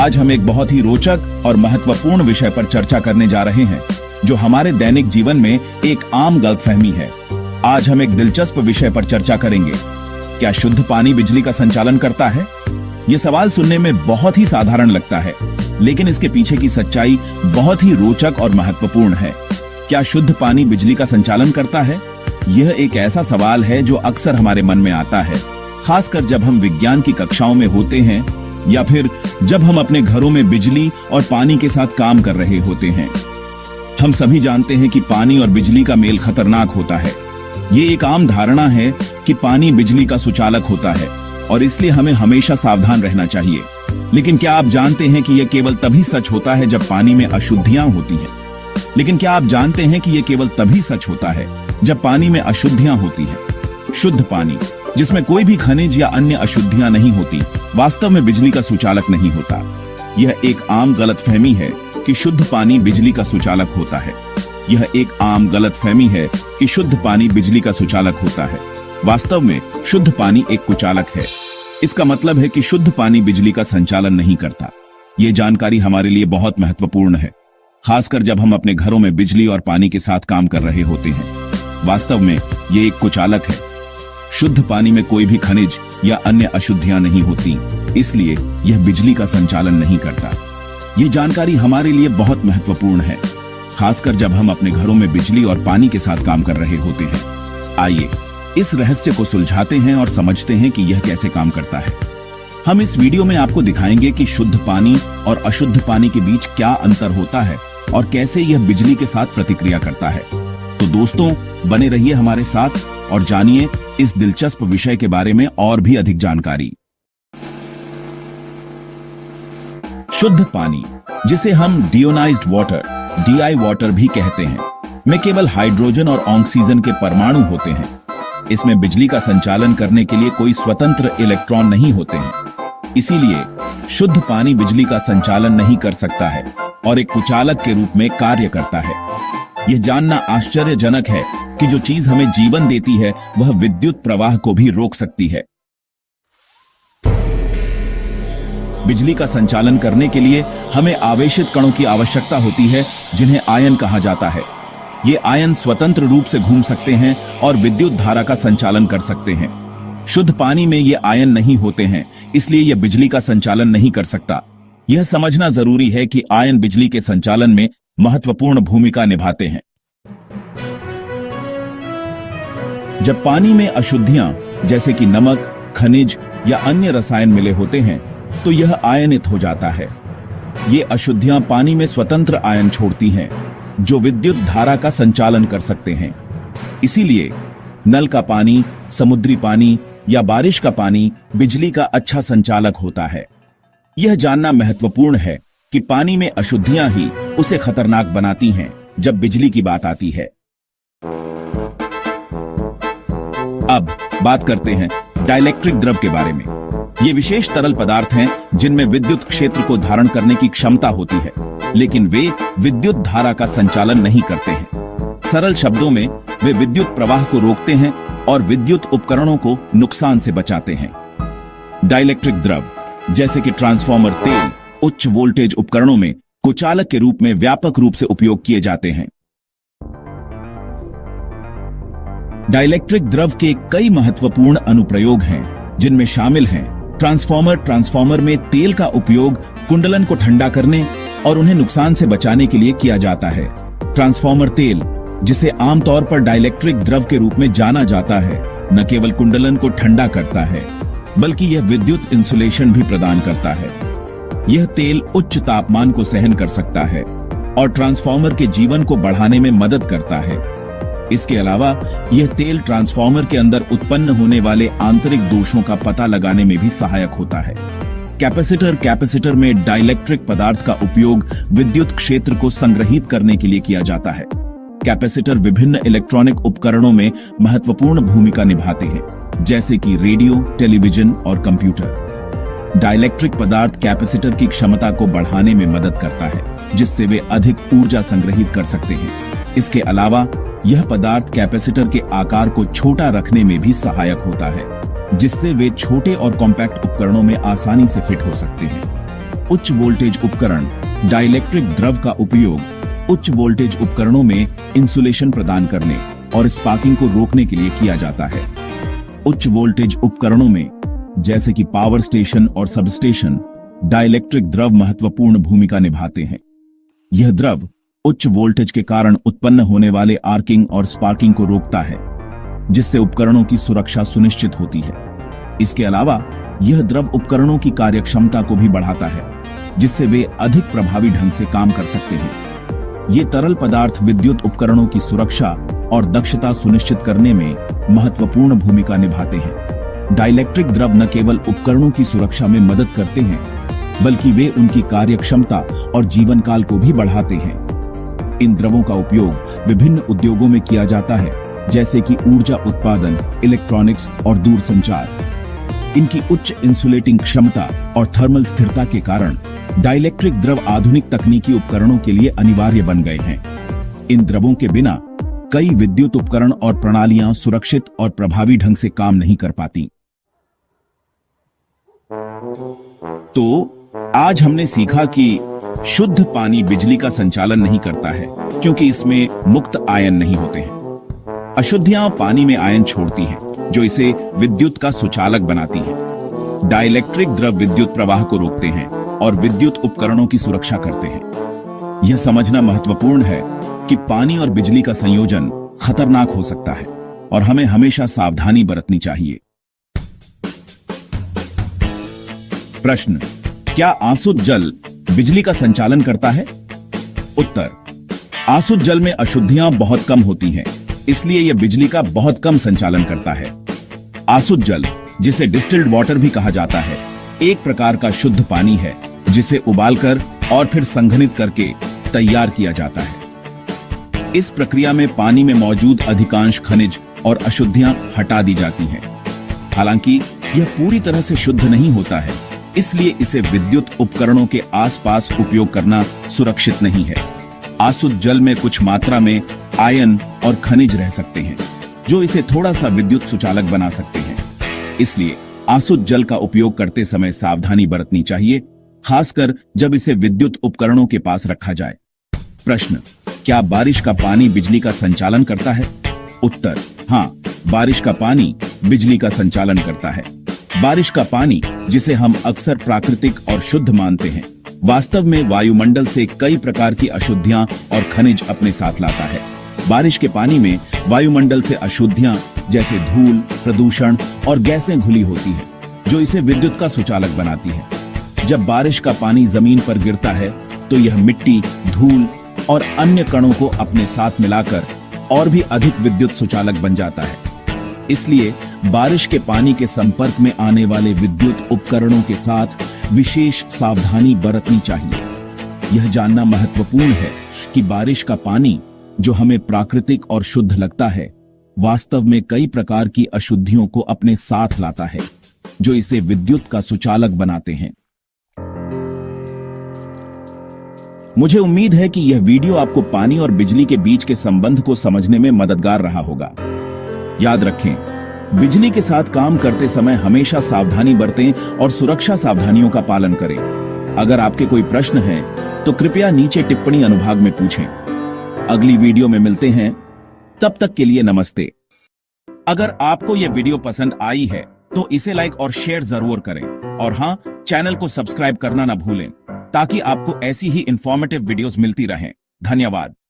आज हम एक बहुत ही रोचक और महत्वपूर्ण विषय पर चर्चा करने जा रहे हैं, जो हमारे दैनिक जीवन में एक आम गलतफहमी है। आज हम एक दिलचस्प विषय पर चर्चा करेंगे। क्या शुद्ध पानी बिजली का संचालन करता है? ये सवाल सुनने में बहुत ही साधारण लगता है, लेकिन इसके पीछे की सच्चाई बहुत ही रोचक और महत्वपूर्ण है। क्या शुद्ध पानी बिजली का संचालन करता है? यह एक ऐसा सवाल है जो अक्सर हमारे मन में आता है, खासकर जब हम विज्ञान की कक्षाओं में होते हैं या फिर जब हम अपने घरों में बिजली और पानी के साथ काम कर रहे होते हैं। हम सभी जानते हैं कि पानी और बिजली का मेल खतरनाक होता है। ये एक आम धारणा है कि पानी बिजली का सुचालक होता है और इसलिए हमें हमेशा सावधान रहना चाहिए। लेकिन क्या आप जानते हैं कि यह केवल तभी सच होता है जब पानी में अशुद्धियां होती हैं? लेकिन क्या आप जानते हैं कि यह केवल तभी सच होता है जब पानी में अशुद्धियां होती हैं? शुद्ध पानी, जिसमें कोई भी खनिज या अन्य अशुद्धियां नहीं होती, वास्तव में बिजली का सुचालक नहीं होता। यह एक आम गलतफहमी है कि शुद्ध पानी बिजली का सुचालक होता है। यह एक आम गलतफहमी है कि शुद्ध पानी बिजली का सुचालक होता है। वास्तव में शुद्ध पानी एक कुचालक है। इसका मतलब है कि शुद्ध पानी बिजली का संचालन नहीं करता। ये जानकारी हमारे लिए बहुत महत्वपूर्ण है, खासकर जब हम अपने घरों में बिजली और पानी के साथ काम कर रहे होते हैं। वास्तव में ये एक कुचालक है। शुद्ध पानी में कोई भी खनिज या अन्य अशुद्धियां नहीं होती, इसलिए यह बिजली का संचालन नहीं करता। ये जानकारी हमारे लिए बहुत महत्वपूर्ण है, खासकर जब हम अपने घरों में बिजली और पानी के साथ काम कर रहे होते हैं। आइए इस रहस्य को सुलझाते हैं और समझते हैं कि यह कैसे काम करता है। हम इस वीडियो में आपको दिखाएंगे कि शुद्ध पानी और अशुद्ध पानी के बीच क्या अंतर होता है और कैसे यह बिजली के साथ प्रतिक्रिया करता है। तो दोस्तों, बने रहिए हमारे साथ और जानिए इस दिलचस्प विषय के बारे में और भी अधिक जानकारी। शुद्ध पानी, जिसे हम डियोनाइज्ड वाटर, DI वाटर भी कहते हैं, में केवल हाइड्रोजन और ऑक्सीजन के परमाणु होते हैं। इसमें बिजली का संचालन करने के लिए कोई स्वतंत्र इलेक्ट्रॉन नहीं होते हैं। इसीलिए शुद्ध पानी बिजली का संचालन नहीं कर सकता है और एक कुचालक के रूप में कार्य करता है। यह जानना आश्चर्यजनक है कि जो चीज हमें जीवन देती है वह विद्युत प्रवाह को भी रोक सकती है। बिजली का संचालन करने के लिए हमें आवेशित कणों की आवश्यकता होती है, जिन्हें आयन कहा जाता है। ये आयन स्वतंत्र रूप से घूम सकते हैं और विद्युत धारा का संचालन कर सकते हैं। शुद्ध पानी में ये आयन नहीं होते हैं, इसलिए यह बिजली का संचालन नहीं कर सकता। यह समझना जरूरी है कि आयन बिजली के संचालन में महत्वपूर्ण भूमिका निभाते हैं। जब पानी में अशुद्धियां जैसे कि नमक, खनिज या अन्य रसायन मिले होते हैं, तो यह आयनित हो जाता है। ये अशुद्धियां पानी में स्वतंत्र आयन छोड़ती हैं, जो विद्युत धारा का संचालन कर सकते हैं। इसीलिए नल का पानी, समुद्री पानी या बारिश का पानी बिजली का अच्छा संचालक होता है। यह जानना महत्वपूर्ण है कि पानी में अशुद्धियां ही उसे खतरनाक बनाती हैं जब बिजली की बात आती है। अब बात करते हैं डाइलेक्ट्रिक द्रव के बारे में। ये विशेष तरल पदार्थ हैं जिनमें विद्युत क्षेत्र को धारण करने की क्षमता होती है, लेकिन वे विद्युत धारा का संचालन नहीं करते हैं। सरल शब्दों में, वे विद्युत प्रवाह को रोकते हैं और विद्युत उपकरणों को नुकसान से बचाते हैं। डाइलेक्ट्रिक द्रव, जैसे कि ट्रांसफार्मर तेल, उच्च वोल्टेज उपकरणों में कुचालक के रूप में व्यापक रूप से उपयोग किए जाते हैं। डाइलेक्ट्रिक द्रव के कई महत्वपूर्ण अनुप्रयोग हैं, जिनमें शामिल हैं ट्रांसफार्मर में तेल का उपयोग कुंडलन को ठंडा करने और उन्हें नुकसान से बचाने के लिए किया जाता है। ट्रांसफार्मर तेल, जिसे आमतौर पर डाइलेक्ट्रिक द्रव के रूप में जाना जाता है, न केवल कुंडलन को ठंडा करता है, बल्कि यह विद्युत इंसुलेशन भी प्रदान करता है। यह तेल उच्च तापमान को सहन कर सकता है और ट्रांसफार्मर के जीवन को बढ़ाने में मदद करता है। इसके अलावा यह तेल ट्रांसफार्मर के अंदर उत्पन्न होने वाले आंतरिक दोषों का पता लगाने में भी सहायक होता है। कैपेसिटर में डाइलेक्ट्रिक पदार्थ का उपयोग विद्युत क्षेत्र को संग्रहित करने के लिए किया जाता है। कैपेसिटर विभिन्न इलेक्ट्रॉनिक उपकरणों में महत्वपूर्ण भूमिका निभाते हैं, जैसे कि रेडियो, टेलीविजन और कंप्यूटर। डाइलेक्ट्रिक पदार्थ कैपेसिटर की क्षमता को बढ़ाने में मदद करता है, जिससे वे अधिक ऊर्जा संग्रहित कर सकते हैं। इसके अलावा यह पदार्थ कैपेसिटर के आकार को छोटा रखने में भी सहायक होता है, जिससे वे छोटे और कॉम्पैक्ट उपकरणों में आसानी से फिट हो सकते हैं। उच्च वोल्टेज उपकरण डाइलेक्ट्रिक द्रव का उपयोग उच्च वोल्टेज उपकरणों में इंसुलेशन प्रदान करने और स्पार्किंग को रोकने के लिए किया जाता है। उच्च वोल्टेज उपकरणों में जैसे कि पावर स्टेशन और सबस्टेशन डाइलेक्ट्रिक द्रव महत्वपूर्ण भूमिका निभाते हैं। यह द्रव उच्च वोल्टेज के कारण उत्पन्न होने वाले आर्किंग और स्पार्किंग को रोकता है, जिससे उपकरणों की सुरक्षा सुनिश्चित होती है। इसके अलावा यह द्रव उपकरणों की कार्यक्षमता को भी बढ़ाता है, जिससे वे अधिक प्रभावी ढंग से काम कर सकते हैं। ये तरल पदार्थ विद्युत उपकरणों की सुरक्षा और दक्षता सुनिश्चित करने में महत्वपूर्ण भूमिका निभाते हैं। डाइलेक्ट्रिक द्रव न केवल उपकरणों की सुरक्षा में मदद करते हैं, बल्कि वे उनकी कार्यक्षमता और जीवन काल को भी बढ़ाते हैं। इन द्रवों का उपयोग विभिन्न उद्योगों में किया जाता है, जैसे कि ऊर्जा उत्पादन, इलेक्ट्रॉनिक्स और दूरसंचार। इनकी उच्च इंसुलेटिंग क्षमता और थर्मल स्थिरता के कारण डाइलेक्ट्रिक द्रव आधुनिक तकनीकी उपकरणों के लिए अनिवार्य बन गए हैं। इन द्रवों के बिना कई विद्युत उपकरण और प्रणालियां सुरक्षित और प्रभावी ढंग से काम नहीं कर पाती। तो आज हमने सीखा कि शुद्ध पानी बिजली का संचालन नहीं करता है, क्योंकि इसमें मुक्त आयन नहीं होते हैं। अशुद्धियां पानी में आयन छोड़ती हैं, जो इसे विद्युत का सुचालक बनाती हैं। डाइलेक्ट्रिक द्रव विद्युत प्रवाह को रोकते हैं और विद्युत उपकरणों की सुरक्षा करते हैं। यह समझना महत्वपूर्ण है कि पानी और बिजली का संयोजन खतरनाक हो सकता है और हमें हमेशा सावधानी बरतनी चाहिए। प्रश्न: क्या आसुत जल बिजली का संचालन करता है? उत्तर: आसुत जल में अशुद्धियां बहुत कम होती हैं, इसलिए यह बिजली का बहुत कम संचालन करता है। आसुत जल, जिसे डिस्टिल्ड वाटर भी कहा जाता है, एक प्रकार का शुद्ध पानी है जिसे उबालकर और फिर संघनित करके तैयार किया जाता है। इस प्रक्रिया में पानी में मौजूद अधिकांश खनिज और अशुद्धियां हटा दी जाती हैं। हालांकि यह पूरी तरह से शुद्ध नहीं होता है, इसलिए इसे विद्युत उपकरणों के आसपास उपयोग करना सुरक्षित नहीं है। आसुत जल में कुछ मात्रा में आयन और खनिज रह सकते हैं, जो इसे थोड़ा सा विद्युत सुचालक बना सकते हैं। इसलिए आसुत जल का उपयोग करते समय सावधानी बरतनी चाहिए, खासकर जब इसे विद्युत उपकरणों के पास रखा जाए। प्रश्न: क्या बारिश का पानी बिजली का संचालन करता है? उत्तर: हाँ, बारिश का पानी बिजली का संचालन करता है। बारिश का पानी, जिसे हम अक्सर प्राकृतिक और शुद्ध मानते हैं, वास्तव में वायुमंडल से कई प्रकार की अशुद्धियां और खनिज अपने साथ लाता है। बारिश के पानी में वायुमंडल से अशुद्धियां जैसे धूल, प्रदूषण और गैसें घुली होती हैं, जो इसे विद्युत का सुचालक बनाती है। जब बारिश का पानी जमीन पर गिरता है, तो यह मिट्टी, धूल और अन्य कणों को अपने साथ मिलाकर और भी अधिक विद्युत सुचालक बन जाता है। इसलिए बारिश के पानी के संपर्क में आने वाले विद्युत उपकरणों के साथ विशेष सावधानी बरतनी चाहिए। यह जानना महत्वपूर्ण है कि बारिश का पानी, जो हमें प्राकृतिक और शुद्ध लगता है, वास्तव में कई प्रकार की अशुद्धियों को अपने साथ लाता है, जो इसे विद्युत का सुचालक बनाते हैं। मुझे उम्मीद है कि यह वीडियो आपको पानी और बिजली के बीच के संबंध को समझने में मददगार रहा होगा। याद रखें, बिजली के साथ काम करते समय हमेशा सावधानी बरतें और सुरक्षा सावधानियों का पालन करें। अगर आपके कोई प्रश्न हैं, तो कृपया नीचे टिप्पणी अनुभाग में पूछें। अगली वीडियो में मिलते हैं, तब तक के लिए नमस्ते। अगर आपको यह वीडियो पसंद आई है, तो इसे लाइक और शेयर जरूर करें और हाँ, चैनल को सब्सक्राइब करना ना भूलें, ताकि आपको ऐसी ही इंफॉर्मेटिव वीडियोस मिलती रहें। धन्यवाद।